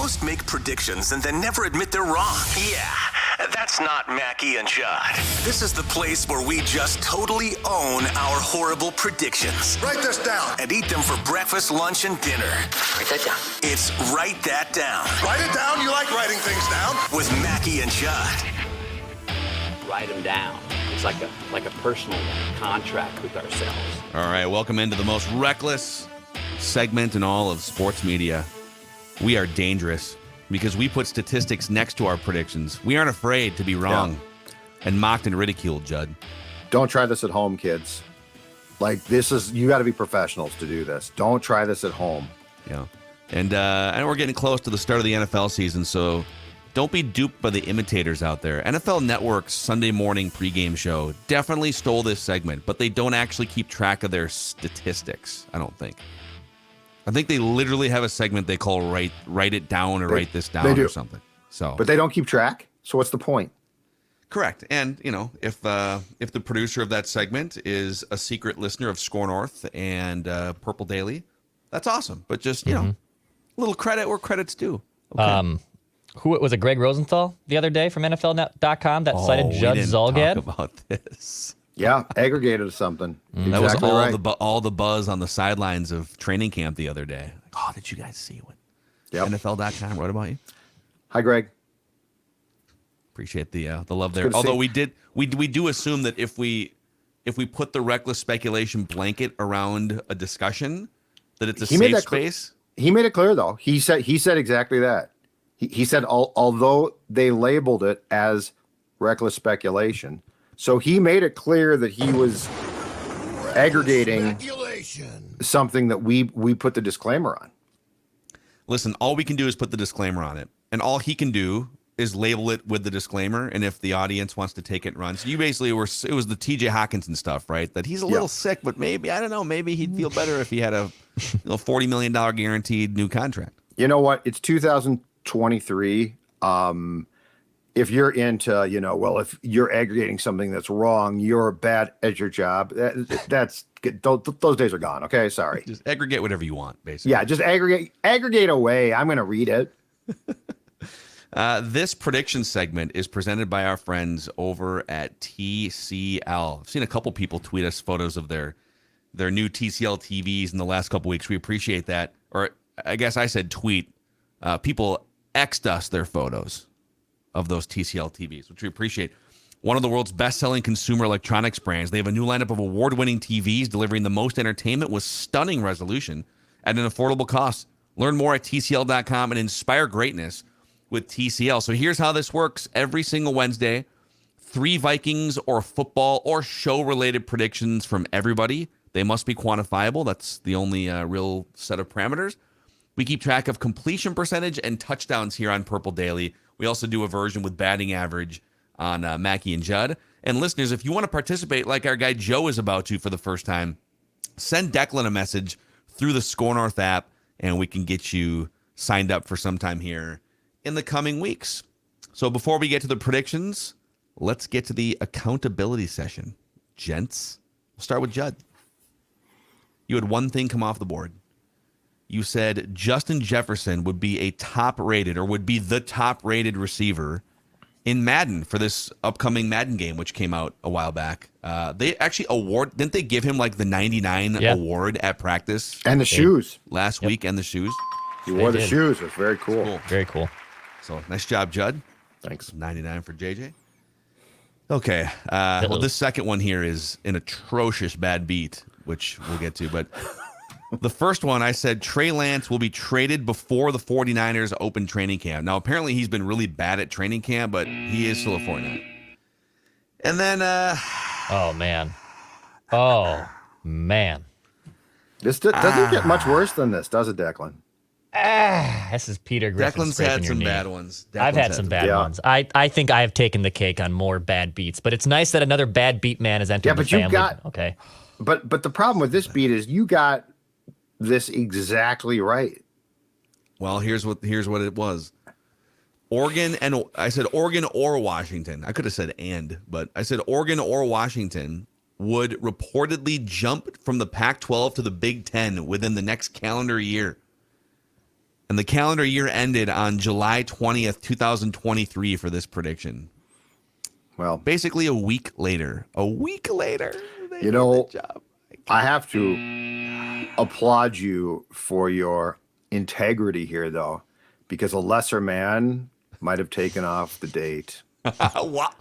Most make predictions and then never admit they're wrong. Yeah, that's not Mackie and Judd. This is the place where we just totally own our horrible predictions. Write this down. And eat them for breakfast, lunch, and dinner. Write that down. It's Write That Down. Write it down. You like writing things down. With Mackie and Judd. Write them down. It's like a personal contract with ourselves. All right, welcome into the most reckless segment in all of sports media. We are dangerous because we put statistics next to our predictions. We aren't afraid to be wrong and mocked and ridiculed, Judd. Don't try this at home, kids. Like, you got to be professionals to do this. Don't try this at home. Yeah. And we're getting close to the start of the NFL season, so don't be duped by the imitators out there. NFL Network's Sunday morning pregame show definitely stole this segment, but they don't actually keep track of their statistics, I don't think. I think they literally have a segment they call Write It Down or Write This Down or something. So, but they don't keep track, so what's the point? Correct. And, if the producer of that segment is a secret listener of Score North and Purple Daily, that's awesome. But just, a little credit where credit's due. Okay. Who was it? Greg Rosenthal the other day from NFL.com that cited Judd Zulgad? Talk about this. Yeah, aggregated something. That was all the buzz on the sidelines of training camp the other day. Oh, did you guys see what NFL.com wrote about you? Hi, Greg. Appreciate the love there. Although we do assume that if we put the reckless speculation blanket around a discussion, that it's a safe space. He made it clear though. He said exactly that. He said, although they labeled it as reckless speculation, so he made it clear that he was aggregating something that we put the disclaimer on. Listen, all we can do is put the disclaimer on it, and all he can do is label it with the disclaimer. And if the audience wants to take it and run, so you basically it was the T.J. Hawkinson stuff, right? That he's a little sick, but maybe I don't know, maybe he'd feel better if he had a $40 million guaranteed new contract. You know what? It's 2023. If you're into, if you're aggregating something that's wrong, you're bad at your job. That's those days are gone. Okay, sorry. Just aggregate whatever you want, basically. Yeah, just aggregate away. I'm going to read it. This prediction segment is presented by our friends over at TCL. I've seen a couple people tweet us photos of their new TCL TVs in the last couple weeks. We appreciate that. Or I guess I said tweet. People X'd us their photos of those TCL TVs, which we appreciate. One of the world's best-selling consumer electronics brands. They have a new lineup of award-winning TVs delivering the most entertainment with stunning resolution at an affordable cost. Learn more at TCL.com and inspire greatness with TCL. So here's how this works. Every single Wednesday, 3 Vikings or football or show-related predictions from everybody. They must be quantifiable. That's the only real set of parameters. We keep track of completion percentage and touchdowns here on Purple Daily. We also do a version with batting average on Mackie and Judd. And listeners, if you want to participate like our guy Joe is about to for the first time, send Declan a message through the Score North app, and we can get you signed up for sometime here in the coming weeks. So before we get to the predictions, let's get to the accountability session. Gents, we'll start with Judd. You had one thing come off the board. You said Justin Jefferson would be the top-rated receiver in Madden for this upcoming Madden game, which came out a while back. They actually didn't they give him like the 99 award at practice? And the shoes. Last week, and the shoes. He wore the shoes. It was very cool. Very cool. So nice job, Judd. Thanks. 99 for JJ. Okay. Well, this second one here is an atrocious bad beat, which we'll get to, but the first one, I said Trey Lance will be traded before the 49ers open training camp. Now, apparently he's been really bad at training camp, but he is still a 49er. And then... oh, man. This doesn't get much worse than this, does it, Declan? This is Peter Griffin. Declan's had some bad ones. I've had some bad ones. I think I have taken the cake on more bad beats, but it's nice that another bad beat man has entered the family. Okay. But the problem with this beat is you got this exactly right. Well, here's what it was. Oregon, and I said Oregon or Washington. I could have said but I said Oregon or Washington would reportedly jump from the Pac-12 to the Big Ten within the next calendar year. And the calendar year ended on July 20th, 2023 for this prediction. Well, basically a week later. They you know, did the job. I have to applaud you for your integrity here, though, because a lesser man might have taken off the date. Wow.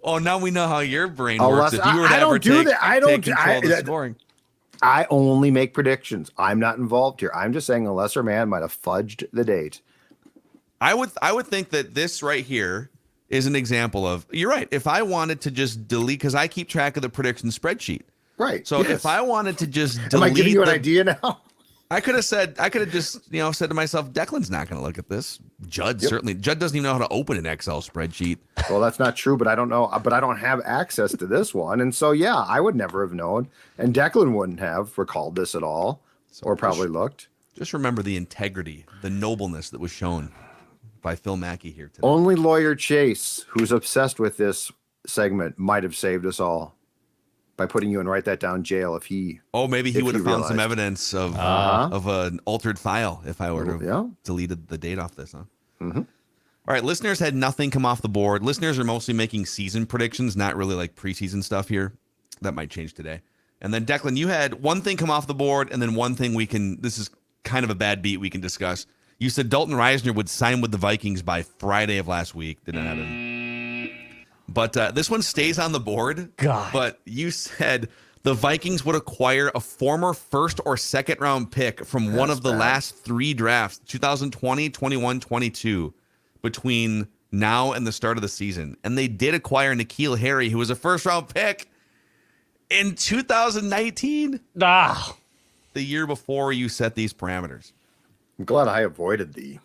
Oh, now we know how your brain works. If you were to I ever don't do take, that. I don't. take control of the scoring. I only make predictions. I'm not involved here. I'm just saying a lesser man might have fudged the date. I would think that this right here is an example of, you're right. If I wanted to just delete, because I keep track of the prediction spreadsheet. Right. So if I wanted to just delete, am I giving you an idea now? I could have just, said to myself, Declan's not going to look at this. Judd certainly. Judd doesn't even know how to open an Excel spreadsheet. Well, that's not true, but I don't know. But I don't have access to this one. And so, yeah, I would never have known. And Declan wouldn't have recalled this at all or probably looked. Just remember the integrity, the nobleness that was shown by Phil Mackey here today. Only lawyer Chase, who's obsessed with this segment, might have saved us all by putting you in write that down jail if he. Oh, maybe he would have found some realized. evidence of an altered file if I were to have deleted the date off this, huh? Mm-hmm. All right, listeners had nothing come off the board. Listeners are mostly making season predictions, not really like preseason stuff here. That might change today. And then Declan, you had one thing come off the board, and then one thing this is kind of a bad beat we can discuss. You said Dalton Reisner would sign with the Vikings by Friday of last week. Didn't happen. But this one stays on the board. God. But you said the Vikings would acquire a former first or second round pick from one of the last three drafts, 2020, 21, 22, between now and the start of the season. And they did acquire N'Keal Harry, who was a first round pick in 2019. The year before you set these parameters. I'm glad I avoided the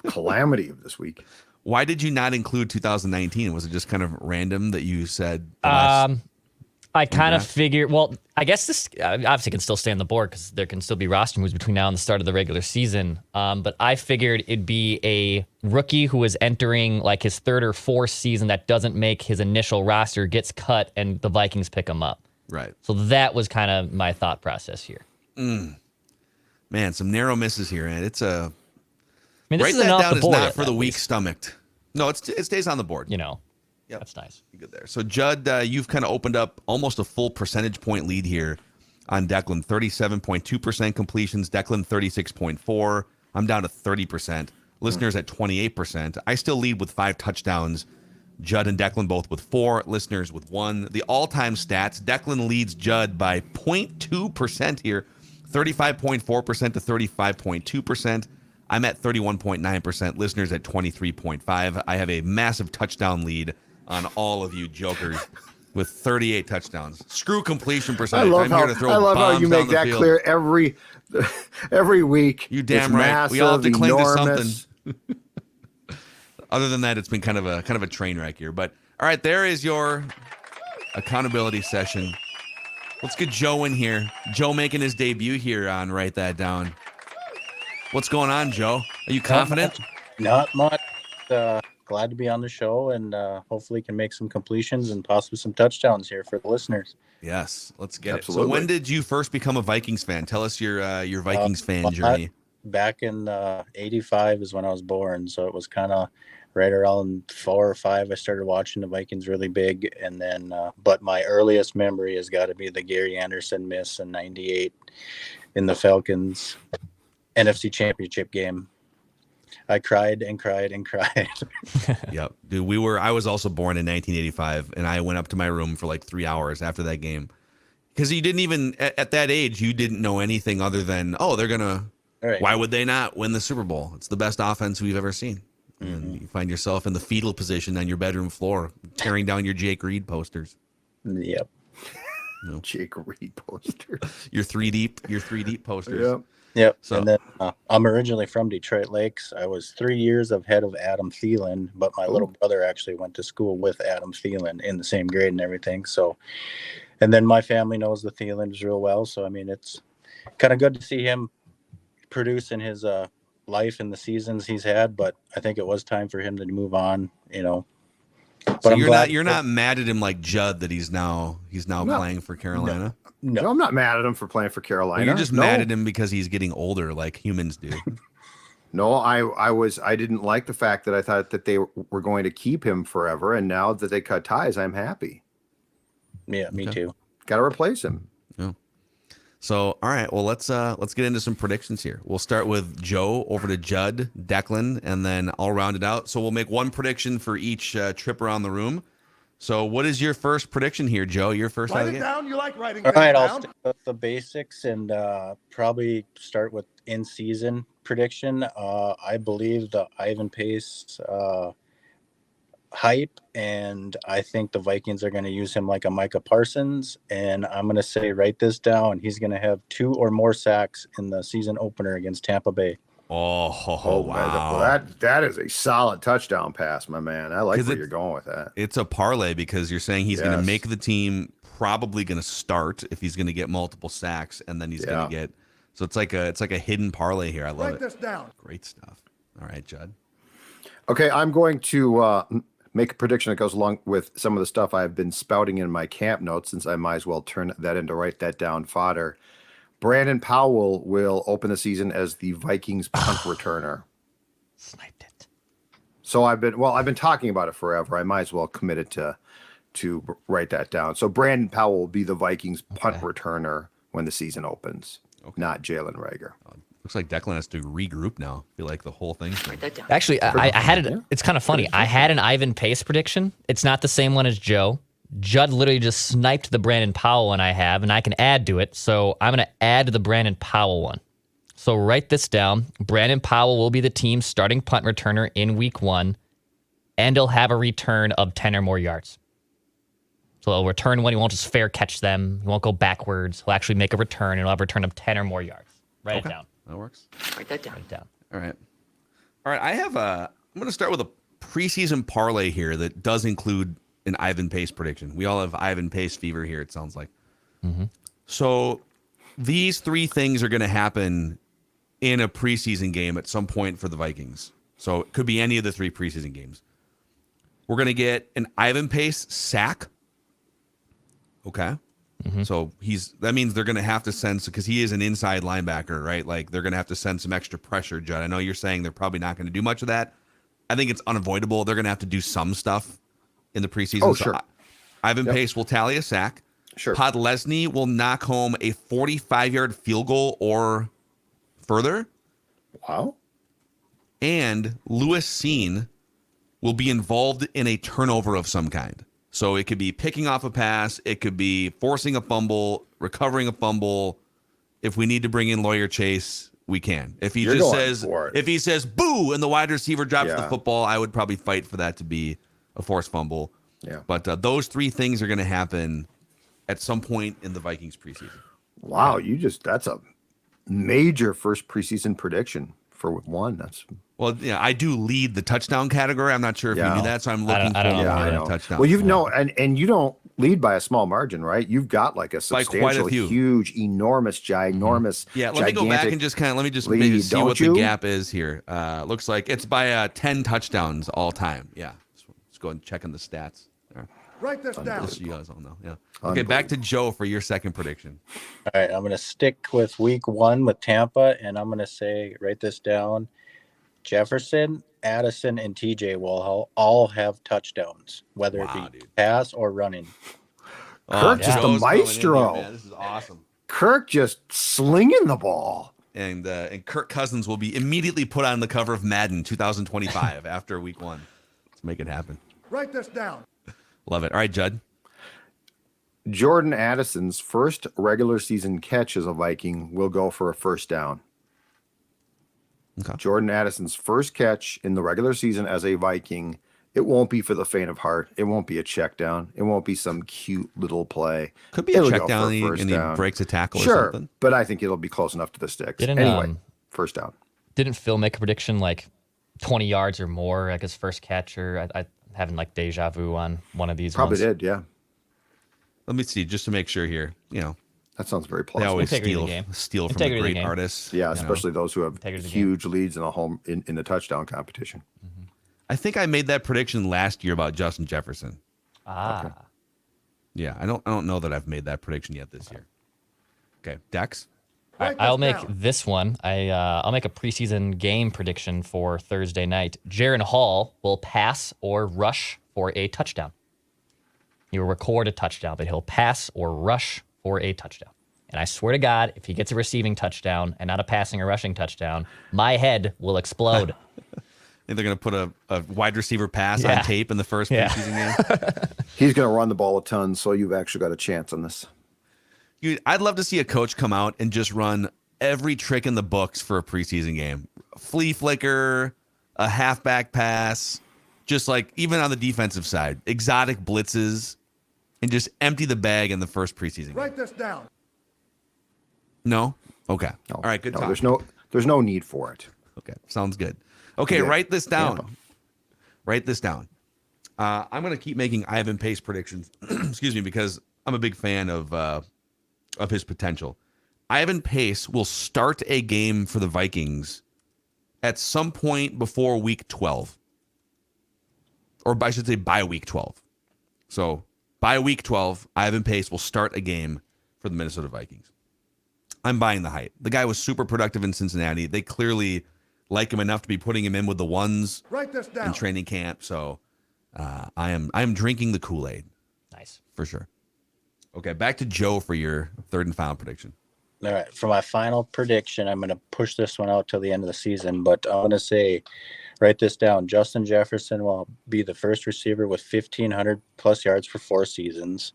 calamity of this week. Why did you not include 2019? Was it just kind of random that you said? I kind of figured, well, I guess this obviously can still stay on the board because there can still be roster moves between now and the start of the regular season. But I figured it'd be a rookie who is entering like his third or fourth season that doesn't make his initial roster, gets cut, and the Vikings pick him up. Right. So that was kind of my thought process here. Man, some narrow misses here, and it's a. I mean, this write isn't that off down the is board not for the at weak least. stomached. No, it stays on the board. Yep. That's nice. Good there. So Judd, you've kind of opened up almost a full percentage point lead here on Declan. 37.2% completions. Declan 36.4. I'm down to 30%. Listeners at 28%. I still lead with 5 touchdowns. Judd and Declan both with 4. Listeners with 1. The all-time stats: Declan leads Judd by 0.2% here, 35.4% to 35.2%. I'm at 31.9%. Listeners at 23.5%. I have a massive touchdown lead on all of you jokers with 38 touchdowns. Screw completion percentage. I'm here to throw bombs how you make that field. clear every week. You damn It's right. Massive, We all have to cling enormous. to something. Other than that, it's been kind of a train wreck here. But all right, there is your accountability session. Let's get Joe in here. Joe making his debut here on Write That Down. What's going on, Joe? Are you confident? Not much. Glad to be on the show, and hopefully can make some completions and possibly some touchdowns here for the listeners. Yes, let's get Absolutely. it. So when did you first become a Vikings fan? Tell us your Vikings fan journey. Back in 85 is when I was born, so it was kind of right around 4 or 5. I started watching the Vikings really big, and then but my earliest memory has got to be the Gary Anderson miss in '98 in the Falcons NFC Championship game. I cried and cried and cried. Yep, dude. I was also born in 1985, and I went up to my room for like 3 hours after that game because you didn't even at that age you didn't know anything other than they're gonna. Right. Why would they not win the Super Bowl? It's the best offense we've ever seen. Mm-hmm. And you find yourself in the fetal position on your bedroom floor, tearing down your Jake Reed posters. Yep. No. Jake Reed poster. Your three deep posters. Yep. So, and then I'm originally from Detroit Lakes. I was 3 years ahead of Adam Thielen, but my little brother actually went to school with Adam Thielen in the same grade and everything. So, and then my family knows the Thielens real well. So, I mean, it's kind of good to see him produce in his life and the seasons he's had. But I think it was time for him to move on, But so you're not mad at him like Judd that he's now playing for Carolina? No, I'm not mad at him for playing for Carolina. Or you're just mad at him because he's getting older like humans do. No, I didn't like the fact that I thought that they were going to keep him forever, and now that they cut ties, I'm happy. Yeah, me too. Got to replace him. Yeah. So, all right, well, let's get into some predictions here. We'll start with Joe over to Judd, Declan, and then I'll round it out. So we'll make one prediction for each trip around the room. So what is your first prediction here, Joe? Your first Write out it down. You like writing All things right, I'll down? stick with the basics and probably start with in-season prediction. I believe the Ivan Pace hype, and I think the Vikings are going to use him like a Micah Parsons. And I'm going to say, write this down. He's going to have 2 or more sacks in the season opener against Tampa Bay. Oh, wow. Well, that is a solid touchdown pass, my man. I like where you're going with that. It's a parlay because you're saying he's going to Yes. make the team, probably going to start if he's going to get multiple sacks, and then he's going to get. So it's like a hidden parlay here. I love Write it. this down. Great stuff. All right, Judd. Okay, I'm going to make a prediction that goes along with some of the stuff I've been spouting in my camp notes, since I might as well turn that into write that down fodder. Brandon Powell will open the season as the Vikings punt returner. Sniped it. So I've been talking about it forever. I might as well commit it to write that down. So Brandon Powell will be the Vikings punt returner when the season opens, not Jalen Reagor. Looks like Declan has to regroup now. I feel like the whole thing's Actually, I had it. It's kind of funny. I had an Ivan Pace prediction. It's not the same one as Joe. Judd literally just sniped the Brandon Powell one I have, and I can add to it. So I'm going to add to the Brandon Powell one. So write this down. Brandon Powell will be the team's starting punt returner in week 1, and he'll have a return of 10 or more yards. So he'll return one. He won't just fair catch them. He won't go backwards. He'll actually make a return, and he'll have a return of 10 or more yards. Write it down. That works. Write that down. Write it down. All right. I have I'm going to start with a preseason parlay here that does include an Ivan Pace prediction. We all have Ivan Pace fever here, it sounds like. Mm-hmm. So these 3 things are going to happen in a preseason game at some point for the Vikings. So it could be any of the 3 preseason games. We're going to get an Ivan Pace sack. Okay. Mm-hmm. So that means they're going to have to send, because he is an inside linebacker, right? Like they're going to have to send some extra pressure, Judd. I know you're saying they're probably not going to do much of that. I think it's unavoidable. They're going to have to do some stuff in the preseason. Oh, so sure. Ivan Pace will tally a sack. Sure. Podlesny will knock home a 45-yard field goal or further. Wow. And Lewis Seen will be involved in a turnover of some kind. So it could be picking off a pass. It could be forcing a fumble, recovering a fumble. If we need to bring in Lawyer Chase, we can. If he says boo and the wide receiver drops the football, I would probably fight for that to be a forced fumble. Yeah. But those 3 things are going to happen at some point in the Vikings preseason. Wow, that's a major first preseason prediction for 1. That's I do lead the touchdown category. I'm not sure if you knew that, so I'm looking for a touchdown. Well, and you don't lead by a small margin, right? You've got like a substantial, huge, enormous, ginormous. Yeah, let me go back and just maybe see what the gap is here. Looks like it's by 10 touchdowns all time. Yeah, let's go and check on the stats. Write this down. Just so you guys all know. Yeah. Okay, back to Joe for your second prediction. All right, I'm going to stick with week 1 with Tampa, and I'm going to say, write this down. Jefferson, Addison, and TJ will all have touchdowns, whether it be pass or running. Kirk just a maestro. Here, this is awesome. Kirk just slinging the ball. And Kirk Cousins will be immediately put on the cover of Madden 2025 after week 1. Let's make it happen. Write this down. Love it. All right, Judd. Jordan Addison's first regular season catch as a Viking will go for a first down. Okay. Jordan Addison's first catch in the regular season as a Viking, it won't be for the faint of heart. It won't be a check down. It won't be some cute little play. Could be a check down and he breaks a tackle or something. But I think it'll be close enough to the sticks. First down. Didn't Phil make a prediction like 20 yards or more, like his first catch? Or I having like deja vu on one of these Probably ones. did, yeah. Let me see, just to make sure here. That sounds very They plausible. always Integrity steal from Integrity the of the great game. artists. Yeah, especially those who have huge leads in in the touchdown competition. Mm-hmm. I think I made that prediction last year about Justin Jefferson. Ah. Okay. Yeah, I don't know that I've made that prediction yet this year. Okay, Dex. Write I'll this make down. this one. I'll make a preseason game prediction for Thursday night. Jaren Hall will pass or rush for a touchdown. He will record a touchdown, but he'll pass or rush for a touchdown. And I swear to God, if he gets a receiving touchdown and not a passing or rushing touchdown, my head will explode. Think they're going to put a wide receiver pass Yeah. on tape in the first Yeah. preseason game? He's going to run the ball a ton, so you've actually got a chance on this. Dude, I'd love to see a coach come out and just run every trick in the books for a preseason game. Flea flicker, a halfback pass, just like even on the defensive side, exotic blitzes, and just empty the bag in the first preseason game. Write this down. No? Okay. No, All right, good talk. There's no need for it. Okay, sounds good. Okay, Yeah. write this down. Tampa. Write this down. I'm going to keep making Ivan Pace predictions, excuse me, because I'm a big fan of his potential. Ivan Pace will start a game for the Vikings at some point before week 12. Or I should say by week 12. So by week 12, Ivan Pace will start a game for the Minnesota Vikings. I'm buying the hype. The guy was super productive in Cincinnati. They clearly like him enough to be putting him in with the ones Write this in down. training camp. So I am drinking the Kool-Aid Nice. for sure. Okay, back to Joe for your third and final prediction. All right, for my final prediction, I'm going to push this one out till the end of the season, but I'm going to say, write this down. Justin Jefferson will be the first receiver with 1,500 plus yards for 4 seasons.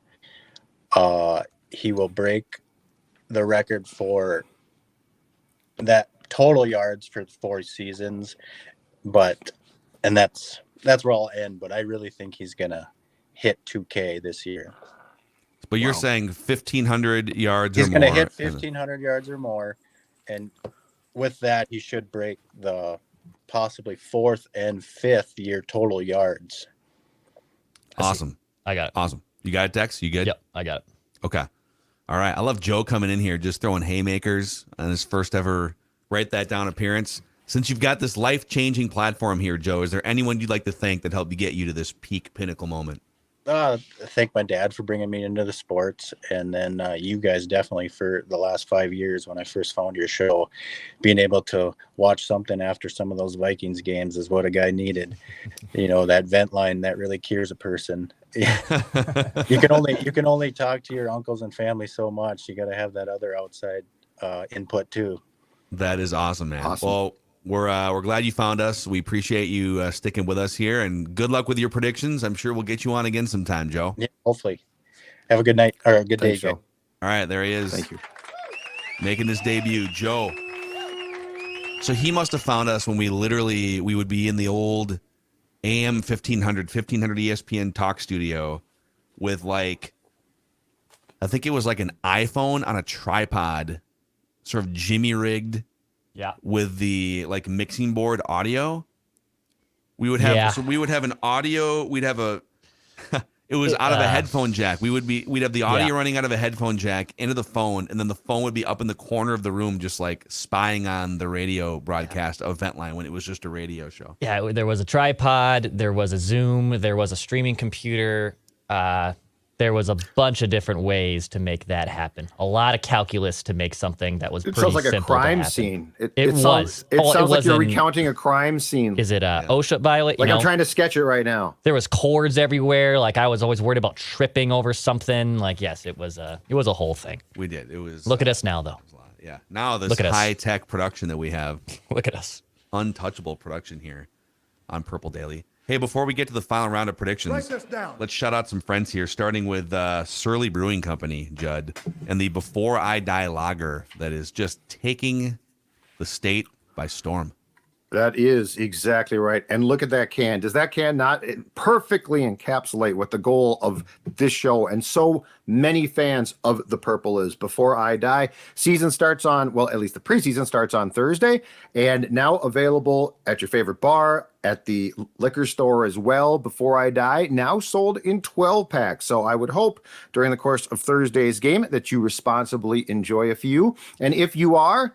He will break the record for that total yards for 4 seasons, and that's where I'll end. But I really think he's going to hit 2K this year. But you're saying 1,500 yards He's or going more. to hit 1,500 yards or more, and with that, he should break the possibly 4th and 5th year total yards. Awesome. I got it. Awesome. You got it, Dex? You good? Yep, I got it. Okay. All right. I love Joe coming in here just throwing haymakers on his first ever write that down appearance. Since you've got this life-changing platform here, Joe, is there anyone you'd like to thank that helped you get you to this peak pinnacle moment? Thank my dad for bringing me into the sports, and then you guys definitely for the last 5 years when I first found your show. Being able to watch something after some of those Vikings games is what a guy needed. You know, that vent line that really cures a person. You can only talk to your uncles and family so much. You got to have that other outside input too. That is awesome, man. Awesome. Well, we're glad you found us. We appreciate you sticking with us here, and good luck with your predictions. I'm sure we'll get you on again sometime, Joe. Yeah, hopefully. Have a good night or a good Thanks, day, Joe. Joe. All right, there he is. Thank you. Making his debut, Joe. So he must have found us when we would be in the old AM 1500 ESPN talk studio with I think it was like an iPhone on a tripod, sort of jimmy rigged. Yeah. With the mixing board audio, we would have an audio. We'd have it was out of a headphone jack. We'd have the audio running out of a headphone jack into the phone, and then the phone would be up in the corner of the room, just spying on the radio broadcast of Ventline when it was just a radio show. Yeah, there was a tripod, there was a Zoom, there was a streaming computer. There was a bunch of different ways to make that happen. A lot of calculus to make something that was It pretty sounds like a simple to crime happen. scene. It was. Sounds Oh, it like you're wasn't- recounting a crime scene. Is it OSHA violation? Like I'm trying to sketch it right now. There was cords everywhere. I was always worried about tripping over something. Yes, it was a whole thing. We did. It was. Look at us now, though. Yeah. Now this Look at us. high tech production that we have, Look at us. untouchable production here on Purple Daily. Hey, before we get to the final round of predictions, Write this down. let's shout out some friends here, starting with Surly Brewing Company, Judd, and the Before I Die lager that is just taking the state by storm. That is exactly right. And look at that can. Does that can not perfectly encapsulate what the goal of this show and so many fans of the Purple is? Before I Die, season starts on, well, at least the preseason starts on Thursday, and now available at your favorite bar, at the liquor store as well. Before I Die, now sold in 12 packs. So I would hope during the course of Thursday's game that you responsibly enjoy a few. And if you are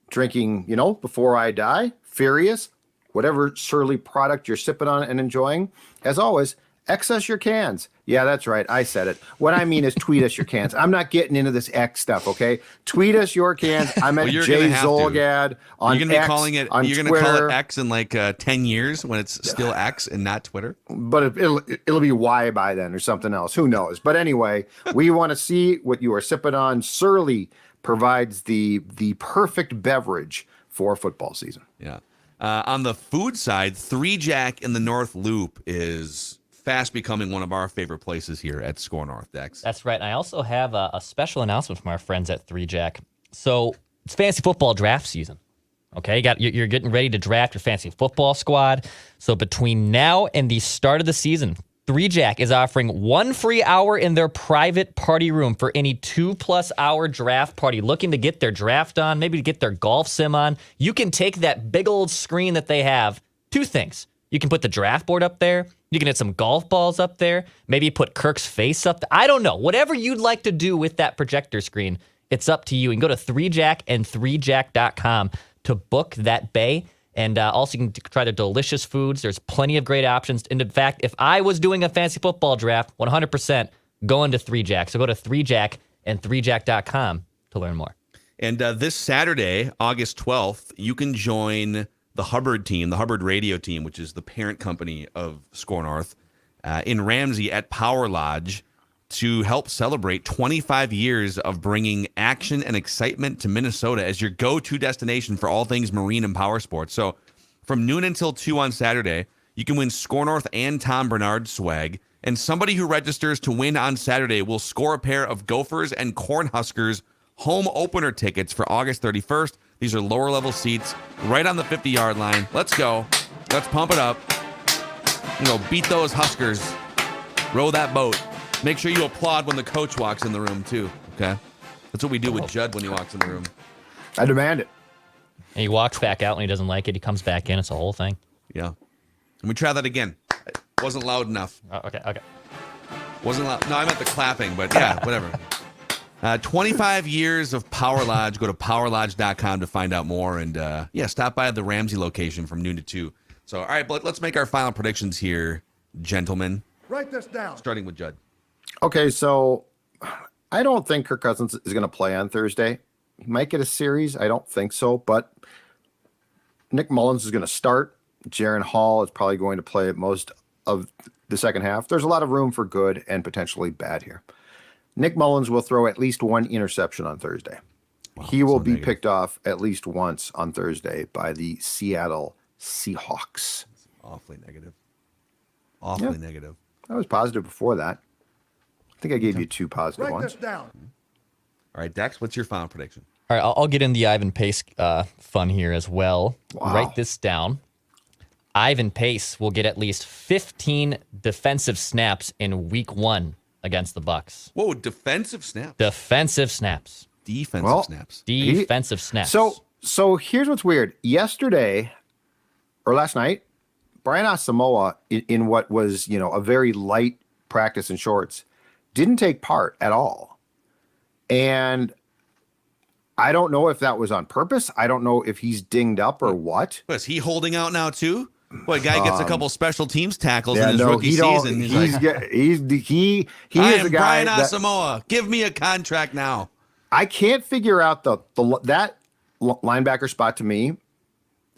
drinking, Before I Die, Furious, whatever Surly product you're sipping on and enjoying, as always, X us your cans. Yeah, that's right. I said it. What I mean is tweet us your cans. I'm not getting into this X stuff, okay? Tweet us your cans. I'm at you're Jay gonna have to. Zolgad on You're gonna X, be calling it. on You're gonna Twitter, call it X in like 10 years when it's still X and not Twitter. but it'll be Y by then or something else. Who knows? But anyway, we want to see what you are sipping on. Surly provides the perfect beverage for football season. Yeah. On the food side, Three Jack in the North Loop is fast becoming one of our favorite places here at Score North, Dex. That's right. And I also have a special announcement from our friends at 3Jack. So it's fantasy football draft season. Okay, you're getting ready to draft your fantasy football squad. So between now and the start of the season, 3Jack is offering 1 free hour in their private party room for any 2+ hour draft party looking to get their draft on, maybe to get their golf sim on. You can take that big old screen that they have. 2 things. You can put the draft board up there. You can hit some golf balls up there. Maybe put Kirk's face up there. I don't know. Whatever you'd like to do with that projector screen, it's up to you. You can go to 3Jack and 3jack.com to book that bay. And also, you can try the delicious foods. There's plenty of great options. And in fact, if I was doing a fantasy football draft, 100% going to 3Jack. So go to 3Jack and 3jack.com to learn more. And this Saturday, August 12th, you can join the Hubbard team, the Hubbard radio team, which is the parent company of Score North, in Ramsey at Power Lodge to help celebrate 25 years of bringing action and excitement to Minnesota as your go-to destination for all things marine and power sports. So from noon until 2 on Saturday, you can win Score North and Tom Bernard swag, and somebody who registers to win on Saturday will score a pair of Gophers and Cornhuskers home opener tickets for August 31st. These are lower level seats right on the 50-yard line. Let's go. Let's pump it up. Beat those Huskers. Row that boat. Make sure you applaud when the coach walks in the room, too. Okay? That's what we do with Judd when he walks in the room. I demand it. And he walks back out when he doesn't like it. He comes back in. It's a whole thing. Yeah. Let me try that again. It wasn't loud enough. Okay. Wasn't loud. No, I meant the clapping, but yeah, whatever. 25 years of Power Lodge. Go to powerlodge.com to find out more. And stop by the Ramsey location from noon to 2. So, all right, but let's make our final predictions here, gentlemen. Write this down. Starting with Judd. Okay, so I don't think Kirk Cousins is going to play on Thursday. He might get a series. I don't think so, but Nick Mullins is going to start. Jaren Hall is probably going to play most of the second half. There's a lot of room for good and potentially bad here. Nick Mullins will throw at least 1 interception on Thursday. Wow, he will be picked off at least once on Thursday by the Seattle Seahawks. That's awfully negative. Awfully negative. I was positive before that. I think I gave you 2 positive Write ones. this down. All right, Dex, what's your final prediction? All right, I'll get in the Ivan Pace fun here as well. Wow. Write this down. Ivan Pace will get at least 15 defensive snaps in week 1 against the Bucks. Whoa, defensive snaps. Defensive snaps. Defensive snaps. Defensive snaps. So here's what's weird. Yesterday or last night, Brian Asamoah in what was, a very light practice in shorts didn't take part at all. And I don't know if that was on purpose. I don't know if he's dinged up or what. Is he holding out now too? Boy, guy gets a couple special teams tackles in his no, rookie season. He is the guy Brian Asamoah. Give me a contract now. I can't figure out that linebacker spot to me.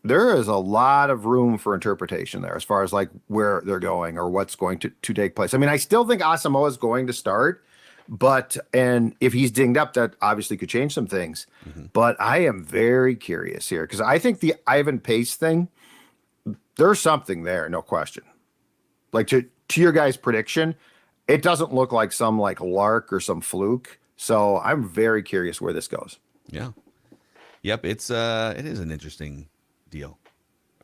There is a lot of room for interpretation there as far as like where they're going or what's going to take place. I mean, I still think Asamoah is going to start, and if he's dinged up, that obviously could change some things. Mm-hmm. But I am very curious here because I think the Ivan Pace thing, there's something there, no question. Like to your guys' prediction, it doesn't look like some like lark or some fluke. So I'm very curious where this goes. Yeah. Yep. It is an interesting deal.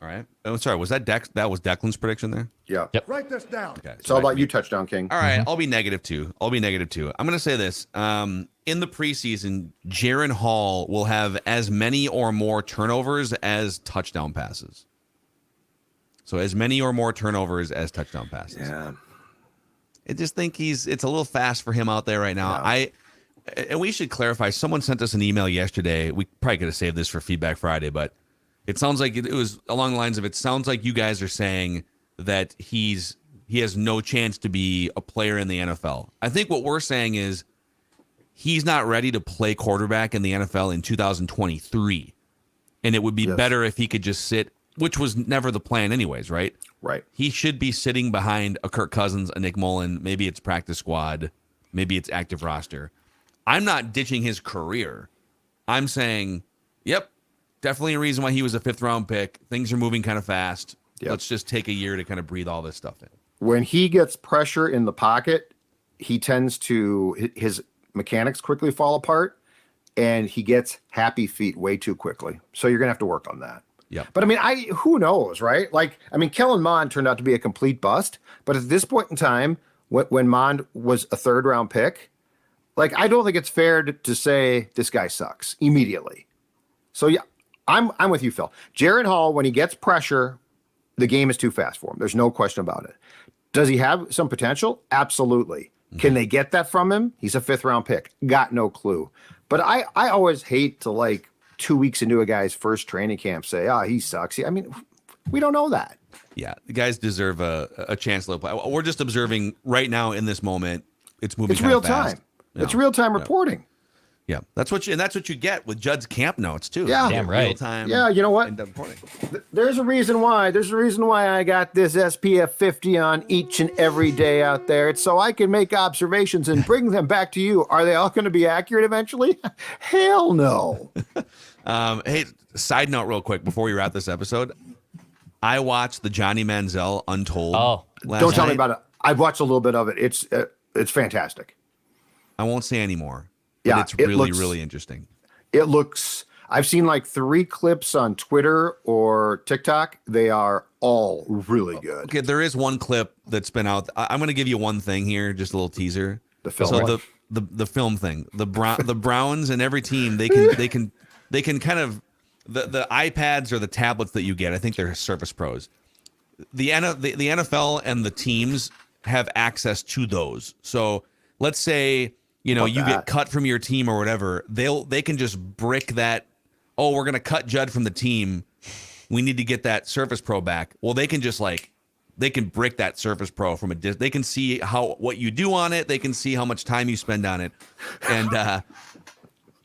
All right. Oh, sorry. Was that Dex? That was Declan's prediction there? Yeah. Yep. Write this down. Okay. It's all about you, Touchdown King. All right. I'll be negative too. I'm going to say this. In the preseason, Jaren Hall will have as many or more turnovers as touchdown passes. So as many or more turnovers as touchdown passes. Yeah. I just think it's a little fast for him out there right now. Yeah. And we should clarify. Someone sent us an email yesterday. We probably could have saved this for Feedback Friday, but it sounds like it was along the lines of, it sounds like you guys are saying that he's he has no chance to be a player in the NFL. I think what we're saying is he's not ready to play quarterback in the NFL in 2023. And it would be better if he could just sit, which was never the plan anyways, right? Right. He should be sitting behind a Kirk Cousins, a Nick Mullen. Maybe it's practice squad. Maybe it's active roster. I'm not ditching his career. I'm saying, yep, definitely a reason why he was a 5th-round pick. Things are moving kind of fast. Yep. Let's just take a year to kind of breathe all this stuff in. When he gets pressure in the pocket, he tends to, his mechanics quickly fall apart, and he gets happy feet way too quickly. So you're going to have to work on that. Yeah. But I mean, who knows, right? Like, I mean, Kellen Mond turned out to be a complete bust, but at this point in time, when Mond was a 3rd-round pick, like, I don't think it's fair to say this guy sucks immediately. So yeah, I'm with you, Phil. Jaren Hall, when he gets pressure, the game is too fast for him. There's no question about it. Does he have some potential? Absolutely. Can they get that from him? He's a 5th-round pick. Got no clue. But I always hate to, like, 2 weeks into a guy's first training camp say, he sucks. I mean, we don't know that. Yeah, the guys deserve a chance to play. We're just observing right now in this moment. It's moving. It's real fast. time. It's real time reporting. Yeah, that's what you get with Judd's camp notes too. Yeah, damn right. Real time. Yeah, you know what? There's a reason why. There's a reason why I got this SPF 50 on each and every day out there. It's so I can make observations and bring them back to you. Are they all going to be accurate eventually? Hell no. Hey, side note, real quick before we wrap this episode, I watched the Johnny Manziel Untold. Don't tell me about it. I've watched a little bit of it. It's fantastic. I won't say anymore. Yeah, it's really, really interesting. It looks, I've seen like 3 clips on Twitter or TikTok. They are all really good. Okay, there is one clip that's been out. I'm going to give you one thing here, just a little teaser. The film. So the film thing. The Browns and every team, they can kind of the iPads or the tablets that you get. I think they're Surface Pros. The NFL and the teams have access to those. So let's say, you get cut from your team or whatever, they can just brick that. Oh, we're gonna cut Judd from the team. We need to get that Surface Pro back. Well, they can just they can brick that Surface Pro from a distance. They can see what you do on it. They can see how much time you spend on it. And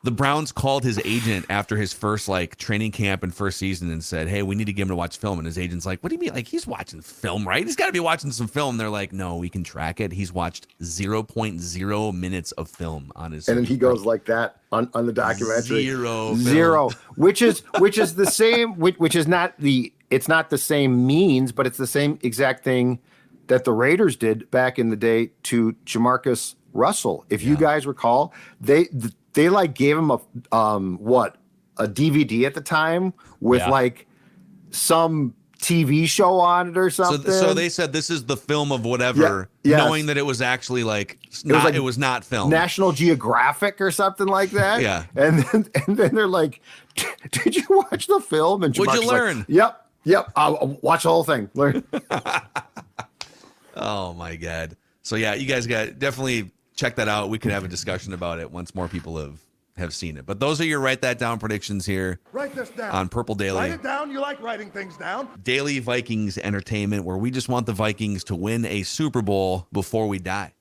the Browns called his agent after his first training camp and first season and said, "Hey, we need to get him to watch film." And his agent's like, "What do you mean? Like, he's watching film, right? He's got to be watching some film." They're like, "No, we can track it. He's watched 0.0 minutes of film on his." And then he goes like that on the documentary. Zero, which is the same. Which is not it's not the same means, but it's the same exact thing that the Raiders did back in the day to Jamarcus Russell. If you guys recall, they gave him a DVD at the time with some TV show on it or something. So they said this is the film of whatever, knowing that it was actually it was not film. National Geographic or something like that. Yeah. And then they're like, "Did you watch the film?" And What'd you Jamarcus learn? Yep. I'll watch the whole thing. Learn. Oh my God. So yeah, you guys definitely check that out. We can have a discussion about it once more people have seen it. But those are your write that down predictions here. Write this down. On Purple Daily. Write it down. You like writing things down. Daily Vikings entertainment, where we just want the Vikings to win a Super Bowl before we die.